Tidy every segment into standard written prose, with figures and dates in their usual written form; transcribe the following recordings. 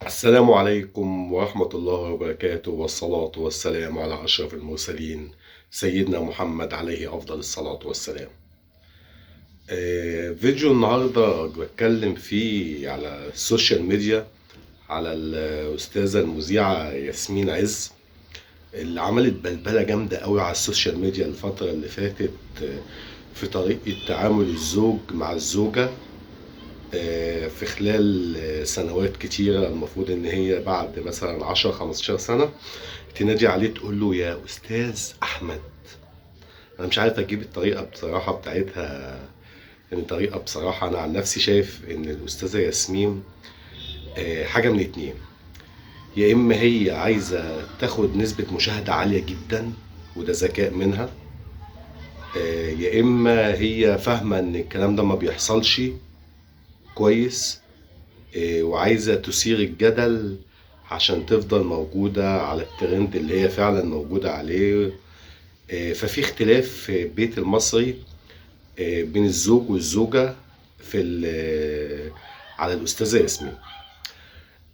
السلام عليكم ورحمة الله وبركاته، والصلاة والسلام على أشرف المرسلين سيدنا محمد عليه أفضل الصلاة والسلام. فيديو النهاردة بتكلم فيه على السوشيال ميديا، على الأستاذة المذيعة ياسمين عز اللي عملت بلبلة جامدة قوي على السوشيال ميديا الفترة اللي فاتت. في طريقة تعامل الزوج مع الزوجة. في خلال سنوات كتيرة، المفروض إن هي بعد مثلا 10 15 سنة تنادي عليه تقول له يا أستاذ أحمد. أنا مش عارف أجيب الطريقة بصراحة بتاعتها، يعني طريقة بصراحة أنا عن نفسي شايف إن الأستاذة ياسمين حاجة من اتنين: يا إما هي عايزة تاخد نسبة مشاهدة عالية جدا وده ذكاء منها، يا إما هي فاهمة إن الكلام ده ما بيحصلش كويس، وعايزة تثير الجدل عشان تفضل موجودة على الترند اللي هي فعلا موجودة عليه. ففي اختلاف في البيت المصري بين الزوج والزوجة في على الأستاذة ياسمين.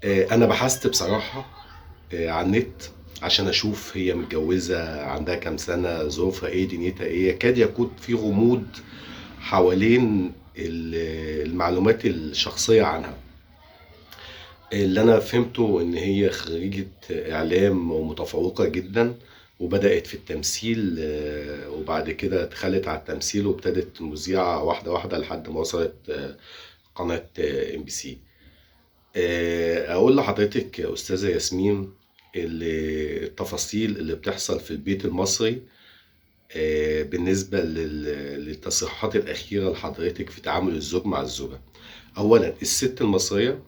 أنا بحثت بصراحة على النت عشان أشوف هي متجوزة، عندها كام سنة، ظروفها إيه، دنيتها إيه. يكاد يكون في غموض حوالين المعلومات الشخصية عنها. اللي انا فهمته ان هي خريجة اعلام ومتفوقة جدا، وبدأت في التمثيل، وبعد كده دخلت على التمثيل وابتدت مذيعة واحدة واحدة لحد ما وصلت قناة ام بي سي. اقول لحضرتك يا استاذة ياسمين التفاصيل اللي بتحصل في البيت المصري بالنسبة للتصريحات الأخيرة لحضرتك في تعامل الزوج مع الزوجة. أولا، الست المصرية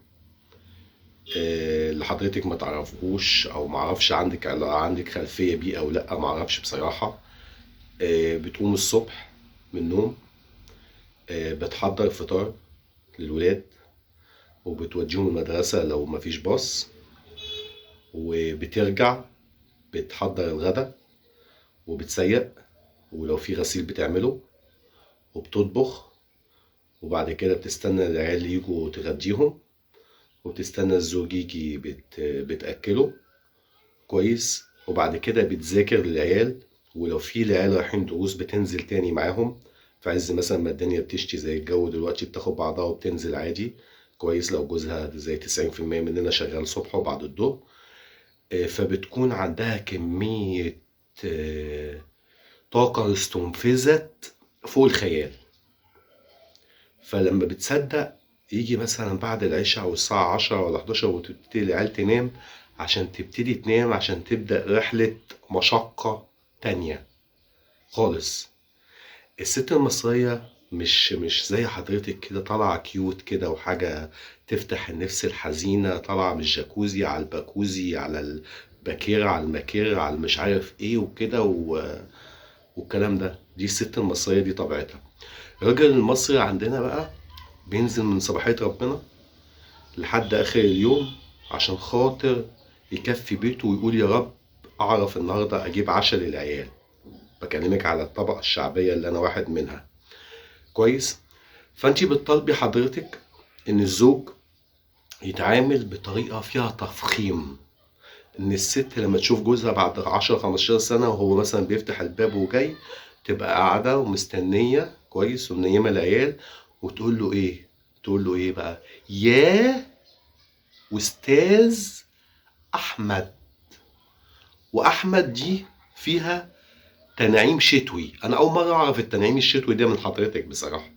اللي حضرتك ما تعرفوش او ما اعرفش عندك خلفيه بيه او لا، ما اعرفش بصراحه. بتقوم الصبح من النوم، بتحضر فطار للولاد وبتوديهم المدرسه لو ما فيش باص، وبترجع بتحضر الغدا وبتسيق، ولو في غسيل بتعمله، وبتطبخ، وبعد كده بتستنى العيال يجوا تغديهم، وبتستنى الزوج يجي بتأكله كويس، وبعد كده بتذاكر للعيال، ولو في العيال رايحين دروس بتنزل تاني معاهم في عز مثلا ما الدنيا بتشتي زي الجو دلوقتي، بتاخد بعضها وبتنزل عادي كويس. لو جوزها زي 90% مننا شغال صبح وبعد الظهر، فبتكون عندها كمية طاقة استنفذت فوق الخيال. فلما بتصدق يجي مثلا بعد العشاء والساعة 10 ولا 11 وتبتدي العيال تنام، عشان تبتدي تنام عشان تبدأ رحلة مشقة تانية خالص. الست المصرية مش زي حضرتك كده طالعة كيوت كده وحاجة تفتح النفس الحزينة، طالعة من الجاكوزي على الباكوزي على الباكيرة على الماكيرة على مش عارف ايه وكده والكلام ده. دي الست المصرية دي طبيعتها. الراجل المصري عندنا بقى بينزل من صباحية ربنا لحد آخر اليوم عشان خاطر يكفي بيته ويقول يا رب أعرف النهاردة أجيب عشاء للعيال. بكلمك على الطبقة الشعبية اللي أنا واحد منها كويس. فأنتي بتطالبي حضرتك إن الزوج يتعامل بطريقة فيها تفخيم، إن الست لما تشوف جوزها بعد 10 15 سنة وهو مثلا بيفتح الباب وجاي، تبقى قاعدة ومستنية كويس ومنيمة العيال، وتقول له إيه؟ تقول له إيه بقى؟ يا أستاذ أحمد. وأحمد دي فيها تنعيم شتوي، أنا أول مرة أعرف التنعيم الشتوي ده من حضرتك بصراحة.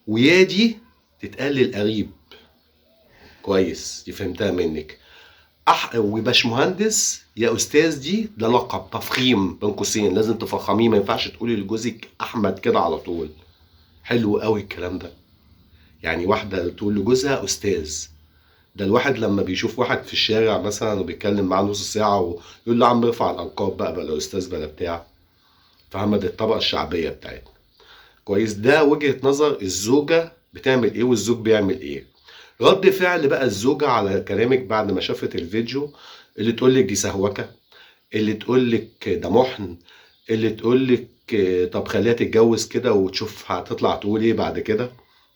ويا دي تتقال للقريب كويس، دي فهمتها منك. وباشمهندس يا أستاذ ده لقب تفخيم بين قوسين، لازم تفخميه، ما ينفعش تقولي لجوزك أحمد كده على طول. حلو قوي الكلام ده. يعني واحدة تقول لجوزها أستاذ، ده الواحد لما بيشوف واحد في الشارع مثلا وبيتكلم معاه نص ساعة ويقول له عم ارفع الألقاب بقى بلا أستاذ بلا بتاع. فاهمة؟ دي الطبقة الشعبية بتاعتنا كويس. ده وجهة نظر الزوجة بتعمل ايه والزوج بيعمل ايه. رد فعل بقى الزوجة على كلامك بعد ما شافت الفيديو: اللي تقولك دي سهوكة، اللي تقولك ده محن، اللي تقولك طب خليها تتجوز كده وتشوف هتطلع تقول ايه بعد كده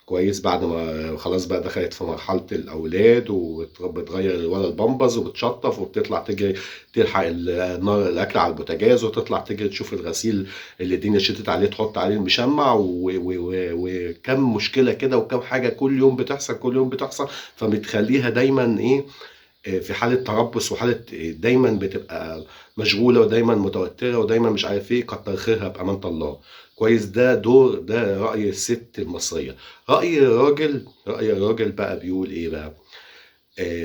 كويس، بعد ما خلاص بقى دخلت في مرحلة الأولاد وبتغير الولد البامبرز وبتشطف وبتطلع تجري تلحق النار الأكل على البوتاجاز وتطلع تجري تشوف الغسيل اللي الدنيا شتت عليه تحط عليه المشمع وكم مشكلة كده وكم حاجة كل يوم بتحصل كل يوم بتحصل، فبتخليها دايما إيه، في حالة تربص وحالة دايما بتبقى مشغولة ودايما متوترة ودايما مش عارف ايه، كتر خيرها بأمانة الله. كويس، ده رأي الست المصرية. رأي الراجل بقى بيقول ايه بقى؟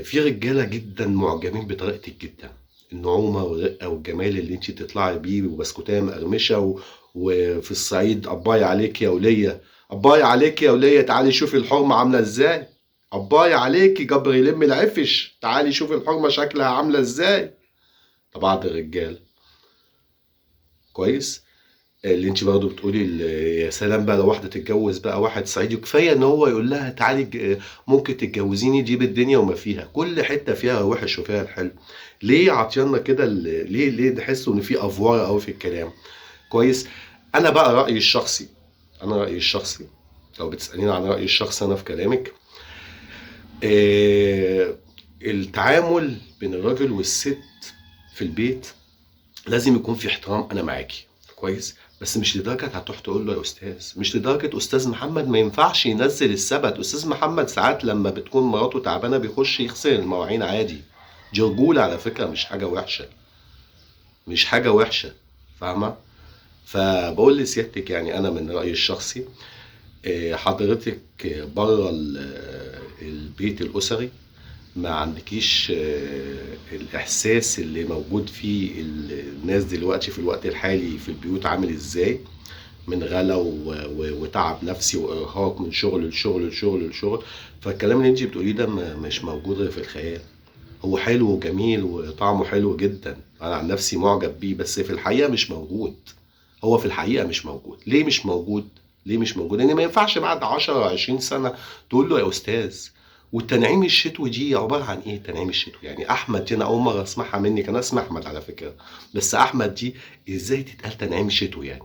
في رجالة جدا معجبين بطريقتك جدا، النعومة والرقة والجمال اللي انت تطلعي بيه وبسكوتية مقرمشة وفي الصعيد قباي عليك يا ولية، قباي عليك يا ولية، تعالي شوفي الحرمة عاملة ازاي، قباي عليكي جبر يلم العفش، تعالي شوفي الحرمة شكلها عاملة ازاي. ده بعض الرجال. كويس. اللي انت برضه بتقولي يا سلام بقى لو واحده تتجوز بقى واحد صعيدي، كفايه ان هو يقول لها تعالي ممكن تتجوزيني، دي بالدنيا وما فيها، كل حته فيها وحش وفيها الحلو. ليه عطينا كده ليه تحسوا ان في افوار قوي في الكلام؟ كويس. انا بقى رايي الشخصي، لو بتساليني عن رايي الشخصي انا في كلامك، آه التعامل بين الراجل والست في البيت لازم يكون في احترام، انا معاكي. كويس، بس مش لدرجه هتروح تقول له يا استاذ، مش لدرجه استاذ محمد ما ينفعش ينزل السبت. استاذ محمد ساعات لما بتكون مراته تعبانه بيخش يغسل المواعين عادي، دي رجوله على فكره، مش حاجه وحشه، مش حاجه وحشه، فاهمه؟ فبقول لسيادتك يعني انا من رايي الشخصي، حضرتك بره البيت الاسري ما عندكيش الإحساس اللي موجود فيه الناس دلوقتي في الوقت الحالي في البيوت عامل إزاي، من غلا وتعب نفسي وإرهاق من شغل لشغل لشغل لشغل. فالكلام اللي انتي بتقوليه ده مش موجود غير في الخيال. هو حلو وجميل وطعمه حلو جدا، أنا عن نفسي معجب بيه، بس في الحقيقة مش موجود. هو في الحقيقة مش موجود. ليه مش موجود؟ لأن ما ينفعش بعد 10 20 سنة تقول له يا أستاذ. والتنعيم الشتوي دي عبارة عن إيه التنعيم الشتوي؟ يعني أحمد دي أنا أول مرة أسمعها منك، أنا اسمي أحمد على فكرة، بس أحمد دي إزاي تتقال تنعيم شتوي يعني؟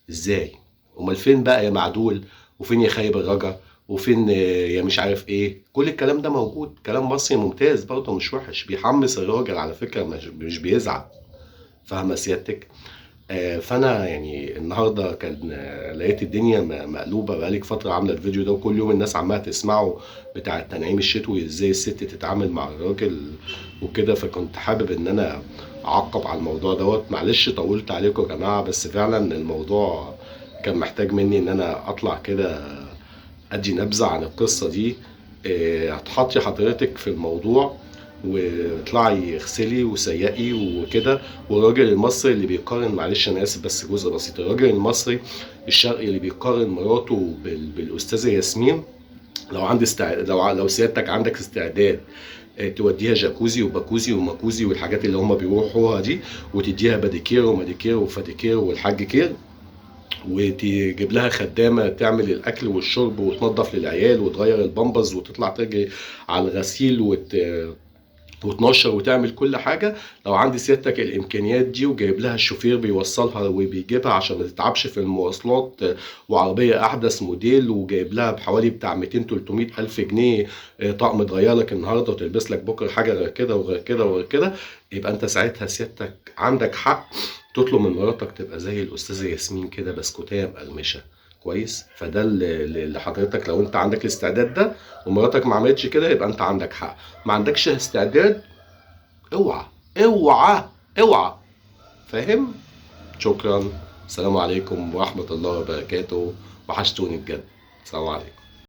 إزاي؟ أمال فين بقى يا معدول؟ وفين يا خايب الرجا؟ وفين يا مش عارف إيه؟ كل الكلام ده موجود، كلام مصري ممتاز برضه مش وحش، بيحمس الراجل على فكرة، مش بيزعل. فاهمة سيادتك؟ فانا يعني النهارده كان لقيت الدنيا مقلوبه، بقالك فتره عامله الفيديو ده وكل يوم الناس عماله تسمعه، بتاع التنعيم الشتوي ازاي الست تتعامل مع الراجل وكده، فكنت حابب ان انا اعقب على الموضوع دوت. معلش طولت عليكم يا جماعه، بس فعلا الموضوع كان محتاج مني ان انا اطلع كده ادي نبذه عن القصه دي. هتحطي حضرتك في الموضوع واطلعي اغسلي وسيقي وكده. والراجل المصري اللي بيقارن، معلش انا اسف بس جزء بسيط، الراجل المصري الشرقي اللي بيقارن مراته بالاستاذه ياسمين، لو سيادتك عندك استعداد توديها جاكوزي وباكوزي وماكوزي والحاجات اللي هم بيروحوها دي، وتديها باديكير وماديكير وفاديكير والحاج كير، وتجيب لها خدامة تعمل الأكل والشرب وتنظف للعيال وتغير البامبرز وتطلع تجري على الغسيل وتنشر وتعمل كل حاجة. لو عندي سيادتك الإمكانيات دي وجايب لها الشوفير بيوصلها وبيجيبها عشان ما تتعبش في المواصلات، وعربية أحدث موديل، وجايب لها بحوالي بتاع 200 300 ألف جنيه طقم تغير لك النهاردة وتلبس لك بكرة حاجة غير كده وغير كده وغير كده، يبقى أنت ساعتها سيادتك عندك حق تطلب من مراتك تبقى زي الأستاذة ياسمين كده بسكوتية مقرمشة. كويس، فده اللي حضرتك لو انت عندك الاستعداد ده ومراتك ما عملتش كده يبقى انت عندك حق. ما عندكش استعداد، اوعى اوعى اوعى. فاهم؟ شكرا. السلام عليكم ورحمة الله وبركاته، وحشتوني بجد. السلام عليكم.